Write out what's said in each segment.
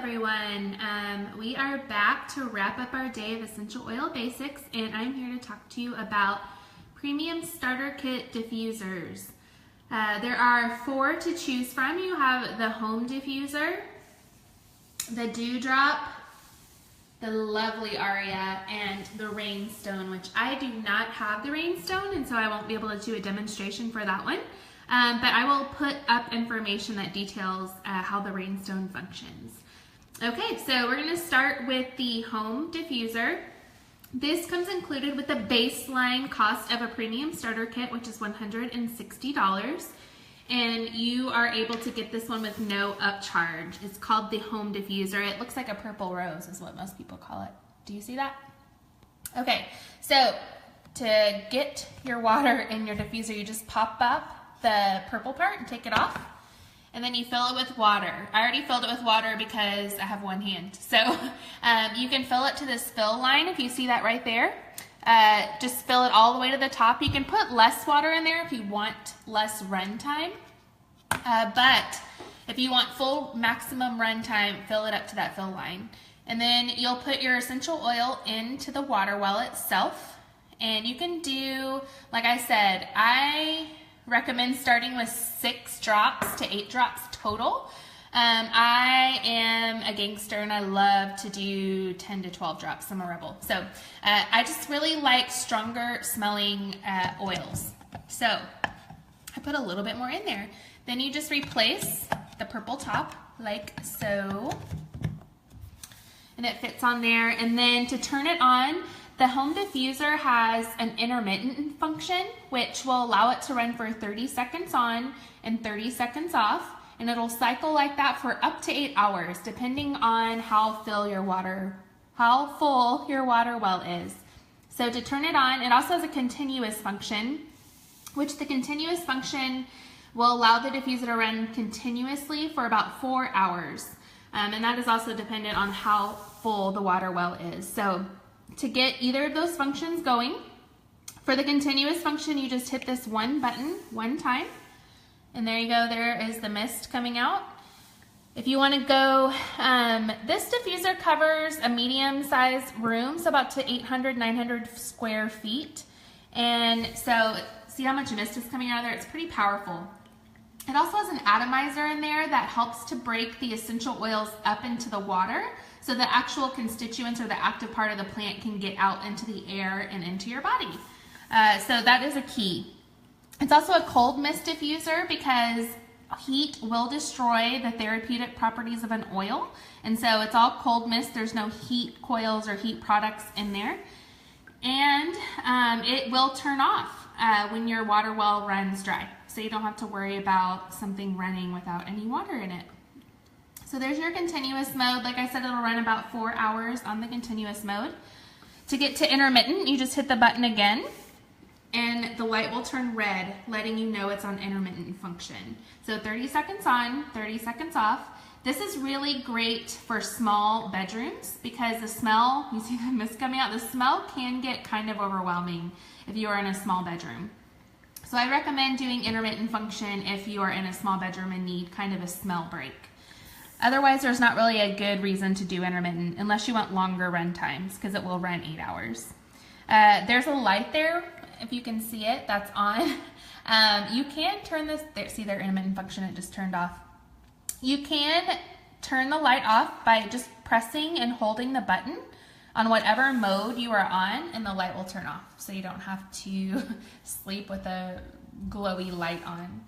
everyone. We are back to wrap up our day of essential oil basics, and I'm here to talk to you about premium starter kit diffusers. There are 4 to choose from. You have the home diffuser, the dewdrop, the lovely Aria, and the rainstone, which I do not have the rainstone, and so I won't be able to do a demonstration for that one. But I will put up information that details how the rainstone functions. Okay, so we're going to start with the home diffuser. This comes included with the baseline cost of a premium starter kit, which is $160. And you are able to get this one with no upcharge. It's called the home diffuser. It looks like a purple rose is what most people call it. Do you see that? Okay, so to get your water in your diffuser, you just pop up the purple part and take it off, and then you fill it with water. I already filled it with water because I have one hand. So you can fill it to this fill line if you see that right there. Just fill it all the way to the top. You can put less water in there if you want less run time, but if you want full maximum run time, fill it up to that fill line. And then you'll put your essential oil into the water well itself, and you can do, like I said, I recommend starting with 6 drops to 8 drops total. I am a gangster and I love to do 10 to 12 drops. I'm a rebel. So I just really like stronger smelling oils. So I put a little bit more in there. Then you just replace the purple top like so. And it fits on there. And then to turn it on, the home diffuser has an intermittent function, which will allow it to run for 30 seconds on and 30 seconds off, and it'll cycle like that for up to 8 hours, depending on how full your water well is. So to turn it on, it also has a continuous function, which the continuous function will allow the diffuser to run continuously for about 4 hours, and that is also dependent on how full the water well is. So to get either of those functions going, for the continuous function, you just hit this one button one time, and there you go, there is the mist coming out. If you want to go, this diffuser covers a medium-sized room, so about to 800, 900 square feet, and so see how much mist is coming out of there? It's pretty powerful. It also has an atomizer in there that helps to break the essential oils up into the water, so the actual constituents or the active part of the plant can get out into the air and into your body. So that is a key. It's also a cold mist diffuser because heat will destroy the therapeutic properties of an oil. And so it's all cold mist. There's no heat coils or heat products in there. And it will turn off when your water well runs dry. So you don't have to worry about something running without any water in it. So there's your continuous mode. Like I said, it'll run about 4 hours on the continuous mode. To get to intermittent, you just hit the button again, and the light will turn red, letting you know it's on intermittent function. So 30 seconds on, 30 seconds off. This is really great for small bedrooms because the smell, you see the mist coming out, the smell can get kind of overwhelming if you are in a small bedroom. So I recommend doing intermittent function if you are in a small bedroom and need kind of a smell break. Otherwise, there's not really a good reason to do intermittent unless you want longer run times because it will run 8 hours. There's a light there, if you can see it, that's on. You can turn this, see their intermittent function, it just turned off. You can turn the light off by just pressing and holding the button on whatever mode you are on, and the light will turn off. So you don't have to sleep with a glowy light on.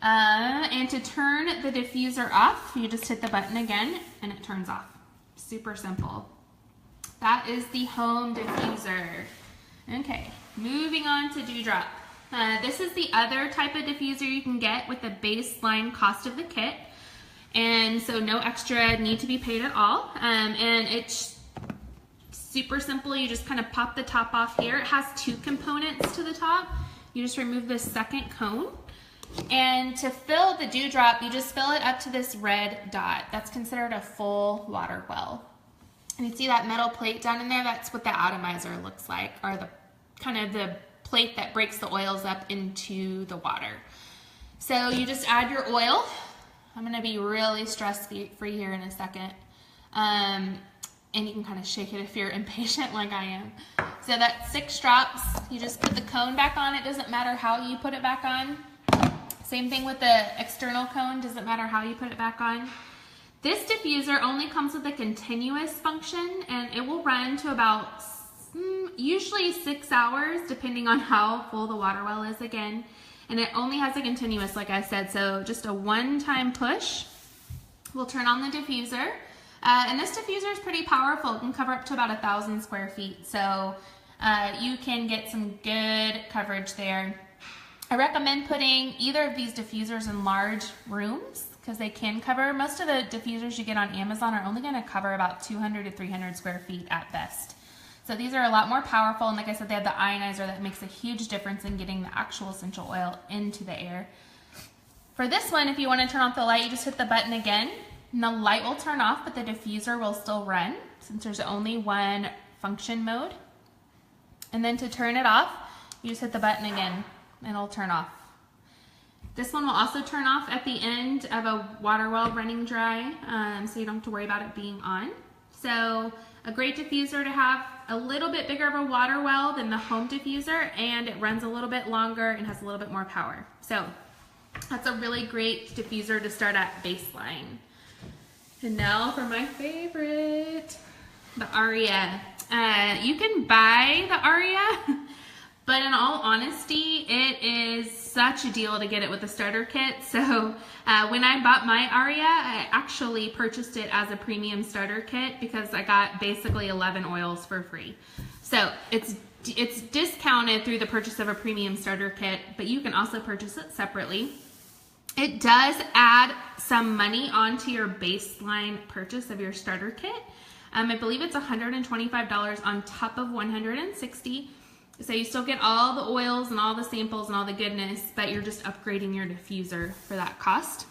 And to turn the diffuser off, you just hit the button again and it turns off. Super simple. That is the home diffuser. Okay, moving on to dewdrop. This is the other type of diffuser you can get with the baseline cost of the kit. And so no extra need to be paid at all. And it's super simple. You just kind of pop the top off here. It has 2 components to the top. You just remove this second cone. And to fill the dewdrop, you just fill it up to this red dot. That's considered a full water well. And you see that metal plate down in there? That's what the atomizer looks like, or the kind of the plate that breaks the oils up into the water. So you just add your oil. I'm going to be really stress-free here in a second. And you can kind of shake it if you're impatient like I am. So that's 6 drops. You just put the cone back on. It doesn't matter how you put it back on. Same thing with the external cone. Doesn't matter how you put it back on. This diffuser only comes with a continuous function, and it will run to about usually 6 hours, depending on how full the water well is again. And it only has a continuous, like I said, so just a one-time push will turn on the diffuser. And this diffuser is pretty powerful. It can cover up to about 1,000 square feet. So you can get some good coverage there. I recommend putting either of these diffusers in large rooms because they can cover, most of the diffusers you get on Amazon are only going to cover about 200 to 300 square feet at best. So these are a lot more powerful, and like I said, they have the ionizer that makes a huge difference in getting the actual essential oil into the air. For this one, if you want to turn off the light, you just hit the button again. And the light will turn off, but the diffuser will still run since there's only one function mode. And then to turn it off, you just hit the button again and it'll turn off. This one will also turn off at the end of a water well running dry, so you don't have to worry about it being on. So a great diffuser to have, a little bit bigger of a water well than the home diffuser, and it runs a little bit longer and has a little bit more power. So that's a really great diffuser to start at baseline. And now for my favorite, the Aria. You can buy the Aria, but in all honesty, it is such a deal to get it with the starter kit. So when I bought my Aria, I actually purchased it as a premium starter kit because I got basically 11 oils for free. So it's discounted through the purchase of a premium starter kit, but you can also purchase it separately. It does add some money onto your baseline purchase of your starter kit. I believe it's $125 on top of $160. So you still get all the oils and all the samples and all the goodness, but you're just upgrading your diffuser for that cost.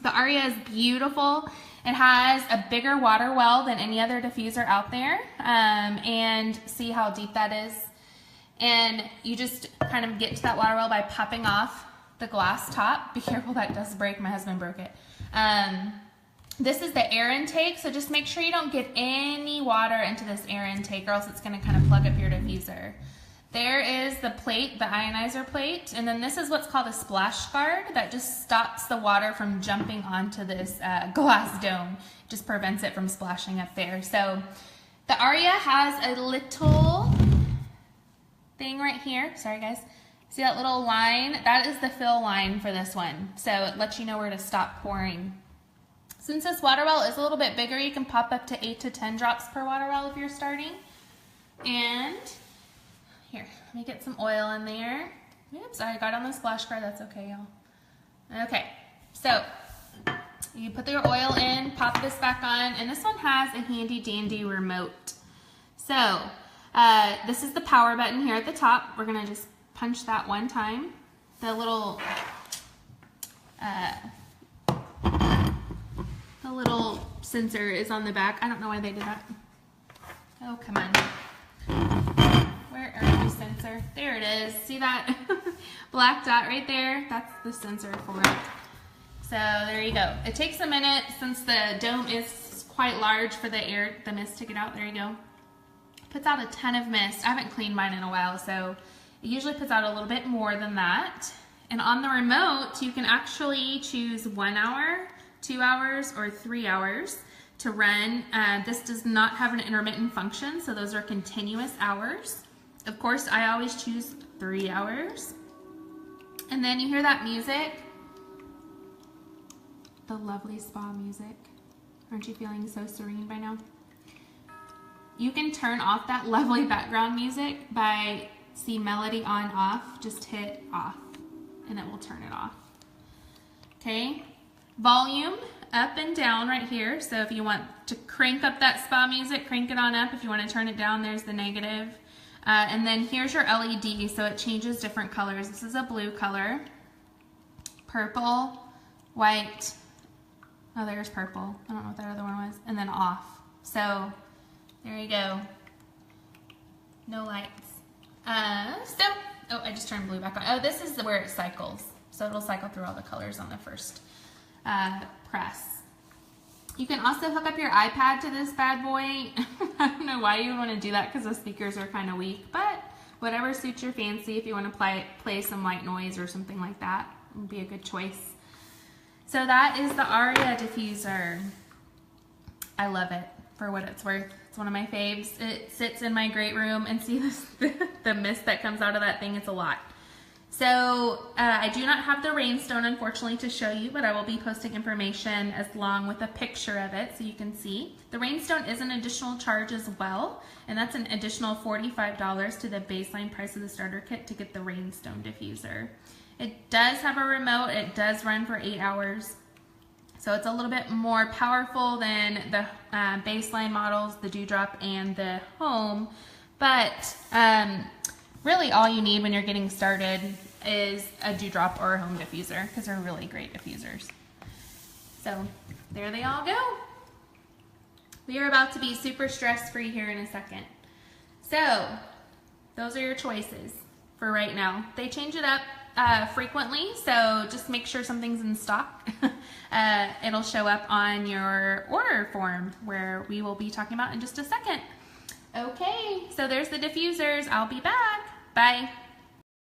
The Aria is beautiful. It has a bigger water well than any other diffuser out there. And see how deep that is. And you just kind of get to that water well by popping off the glass top. Be careful, that does break. My husband broke it. This is the air intake, so just make sure you don't get any water into this air intake or else it's going to kind of plug up your diffuser. There is the plate, the ionizer plate, and then this is what's called a splash guard that just stops the water from jumping onto this glass dome. Just prevents it from splashing up there. So the Aria has a little thing right here. Sorry guys. See that little line? That is the fill line for this one. So it lets you know where to stop pouring. Since this water well is a little bit bigger, you can pop up to 8 to 10 drops per water well if you're starting. And here, let me get some oil in there. Oops, I got on the splash guard. That's okay, y'all. Okay, so you put your oil in, pop this back on, and this one has a handy dandy remote. So this is the power button here at the top. We're gonna just punch that one time. The little sensor is on the back. I don't know why they did that. Oh, come on. Where are you, sensor? There it is. See that black dot right there? That's the sensor for it. So there you go. It takes a minute since the dome is quite large for the mist to get out. There you go. It puts out a ton of mist. I haven't cleaned mine in a while, so it usually puts out a little bit more than that. And on the remote, you can actually choose 1 hour, 2 hours, or 3 hours to run. This does not have an intermittent function, so those are continuous hours. Of course, I always choose 3 hours. And then you hear that music, the lovely spa music. Aren't you feeling so serene by now? You can turn off that lovely background music by see melody on off, just hit off and it will turn it off. Okay, volume up and down right here. So if you want to crank up that spa music, crank it on up. If you want to turn it down, there's the negative. And then here's your LED, so it changes different colors. This is a blue color, purple, white, oh there's purple, I don't know what that other one was, and then off. So there you go, no lights. Oh, I just turned blue back on. Oh, this is where it cycles. So it'll cycle through all the colors on the first press. You can also hook up your iPad to this bad boy. I don't know why you would want to do that because the speakers are kind of weak, but whatever suits your fancy. If you want to play some white noise or something like that, would be a good choice. So that is the Aria diffuser. I love it for what it's worth. It's one of my faves. It sits in my great room, and see this, the mist that comes out of that thing, it's a lot. So I do not have the rainstone, unfortunately, to show you, but I will be posting information along with a picture of it so you can see. The rainstone is an additional charge as well, and that's an additional $45 to the baseline price of the starter kit to get the rainstone diffuser. It does have a remote. It does run for 8 hours. So it's a little bit more powerful than the baseline models, the Dewdrop and the Home, but really all you need when you're getting started is a Dewdrop or a Home diffuser because they're really great diffusers. So there they all go. We are about to be super stress-free here in a second. So those are your choices for right now. They change it up frequently, so just make sure something's in stock. It'll show up on your order form where we will be talking about in just a second. Okay, so there's the diffusers. I'll be back. Bye.